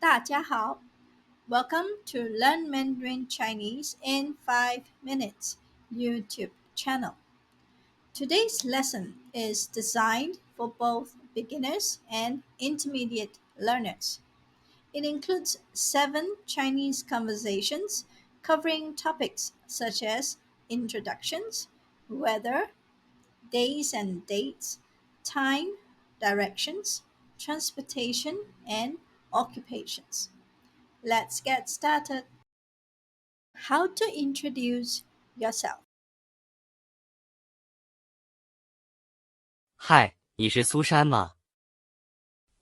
大家好 Welcome to Learn Mandarin Chinese in 5 Minutes YouTube channel. Today's lesson is designed for both beginners and intermediate learners. It includes 7 Chinese conversations covering topics such as introductions, weather, days and dates, time, directions, transportation, and occupations. Let's get started. How to introduce yourself. 嗨，你是苏珊吗？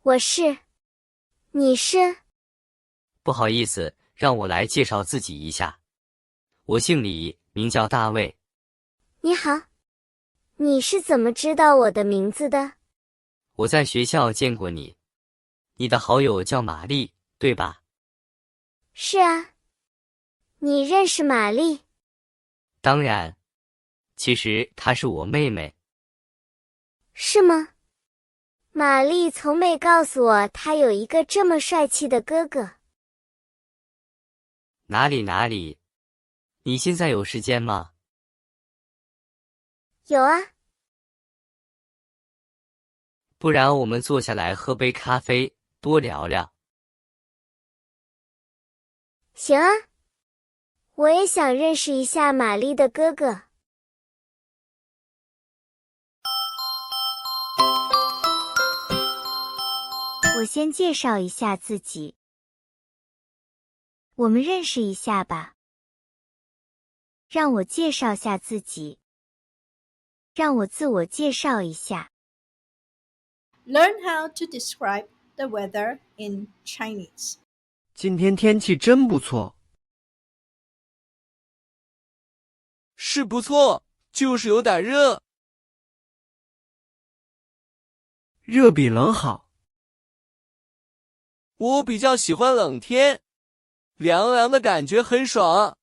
我是，你是？不好意思，让我来介绍自己一下。我姓李，名叫大卫。你好，你是怎么知道我的名字的？我在学校见过你。你的好友叫玛丽，对吧？是啊，你认识玛丽？当然，其实她是我妹妹。是吗？玛丽从没告诉我她有一个这么帅气的哥哥。哪里，你现在有时间吗？有啊。不然我们坐下来喝杯咖啡，多聊聊。行啊，我也想认识一下玛丽的哥哥。我先介绍一下自己，我们认识一下吧。让我介绍下自己，让我自我介绍一下。Learn how to describe the weather in Chinese. 今天天气真不错。是不错，就是有点热。热比冷好。我比较喜欢冷天，凉凉的感觉很爽。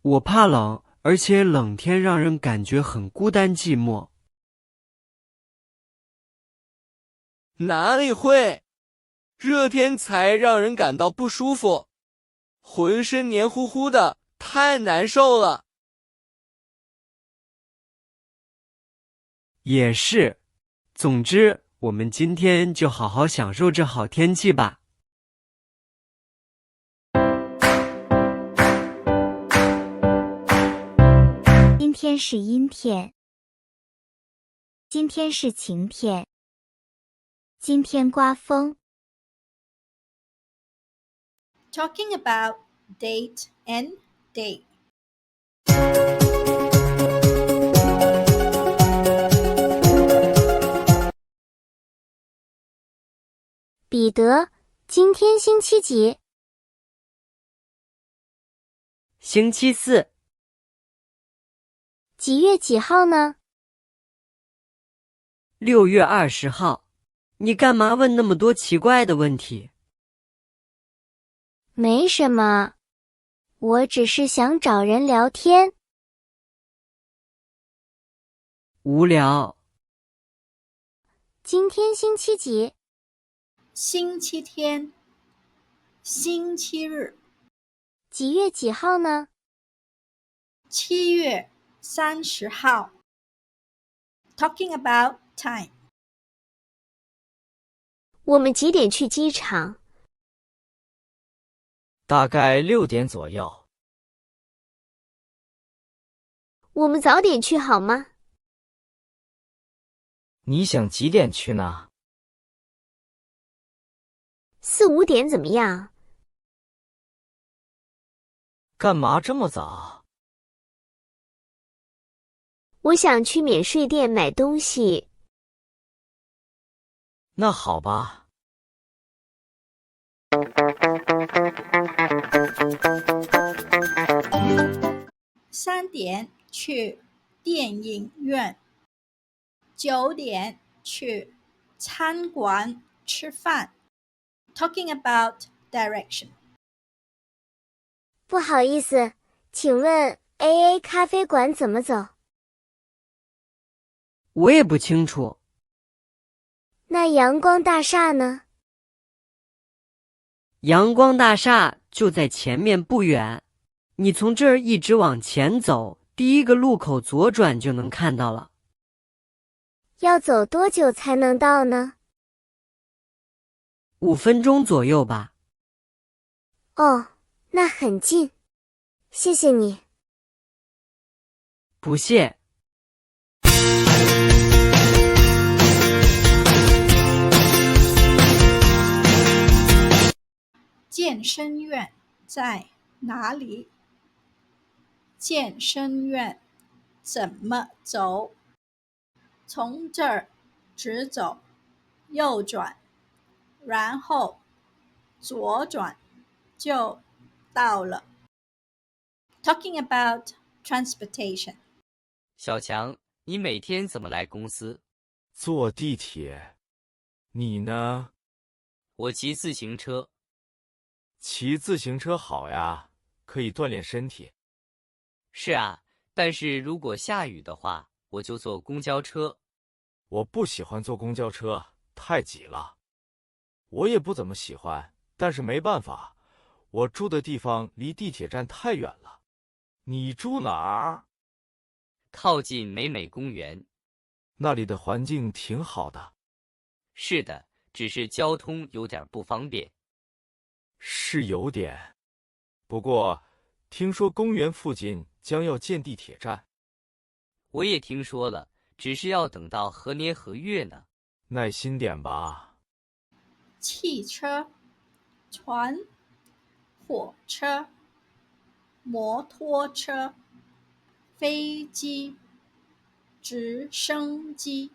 我怕冷，而且冷天让人感觉很孤单寂寞。哪里会？热天才让人感到不舒服，浑身黏糊糊的，太难受了。也是。总之，我们今天就好好享受这好天气吧。今天是阴天，今天是晴天，今天刮风。Talking about date and day. 彼得，今天星期几？星期四。几月几号呢6月20号。你干嘛问那么多奇怪的问题？没什么，我只是想找人聊天。无聊。今天星期几？星期天，星期日，几月几号呢7月30号。Talking about time. 我们几点去机场？大概6点左右。我们早点去好吗你想几点去呢？4、5点怎么样？干嘛这么早？我想去免税店买东西。那好吧。3点去电影院，9点去餐馆吃饭。Talking about direction. 不好意思，请问 AA 咖啡馆怎么走？我也不清楚。那阳光大厦呢？阳光大厦就在前面不远，你从这儿一直往前走，第一个路口左转就能看到了。要走多久才能到呢？ 5分钟左右吧。哦，那很近，谢谢你。不谢。健身院在哪里？健身院怎么走？从这儿直走，右转，然后左转就到了。Talking about transportation. 小强，你每天怎么来公司？坐地铁。你呢？我骑自行车。骑自行车好呀，可以锻炼身体。是啊，但是如果下雨的话，我就坐公交车。我不喜欢坐公交车，太挤了。我也不怎么喜欢，但是没办法，我住的地方离地铁站太远了。你住哪儿？靠近美美公园。那里的环境挺好的。是的，只是交通有点不方便。是有点，不过听说公园附近将要建地铁站。我也听说了，只是要等到何年何月呢？耐心点吧。汽车、船、火车、摩托车、飞机、直升机。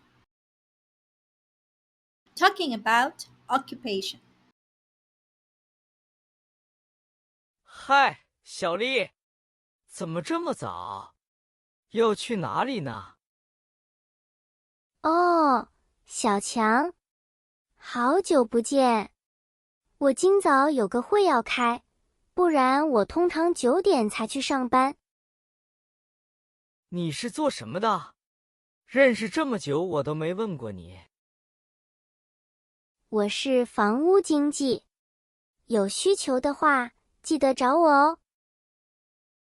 Talking about occupation. 嗨，小丽，怎么这么早？要去哪里呢？哦，小强，好久不见。我今早有个会要开，不然我通常9点才去上班。你是做什么的？认识这么久，我都没问过你。我是房屋经纪，有需求的话，记得找我哦。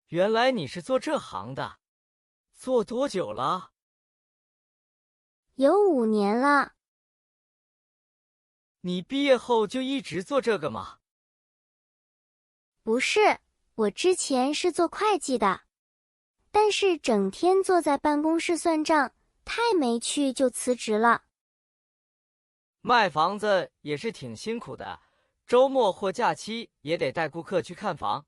原来你是做这行的，做多久了？有5年了。你毕业后就一直做这个吗？不是，我之前是做会计的，但是整天坐在办公室算账，太没趣就辞职了。卖房子也是挺辛苦的，周末或假期也得带顾客去看房。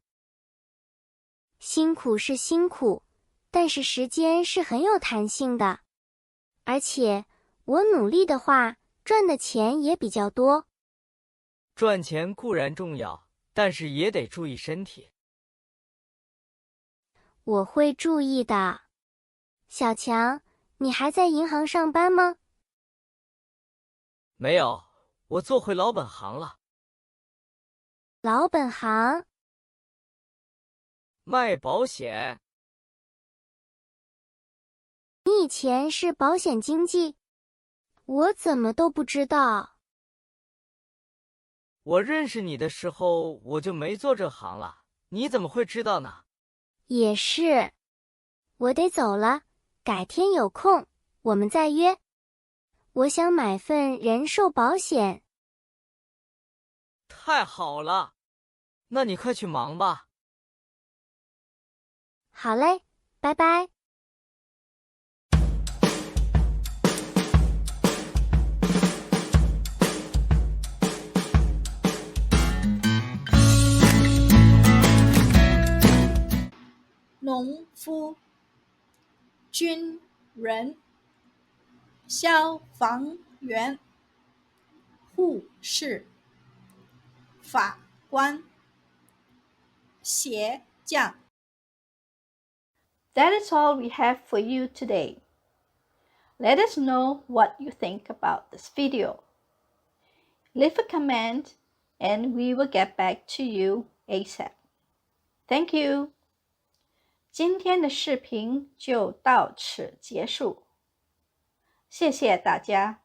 辛苦是辛苦，但是时间是很有弹性的，而且我努力的话，赚的钱也比较多。赚钱固然重要，但是也得注意身体。我会注意的。小强，你还在银行上班吗？没有，我做回老本行了。老本行？卖保险。你以前是保险经纪？我怎么都不知道。我认识你的时候，我就没做这行了，你怎么会知道呢？也是。我得走了，改天有空，我们再约。我想买份人寿保险。太好了，那你快去忙吧。好嘞，拜拜。农夫、军人、消防员、护士、法官、鞋匠。That is all we have for you today. Let us know what you think about this video. Leave a comment and we will get back to you ASAP. Thank you. 今天的视频就到此结束，谢谢大家。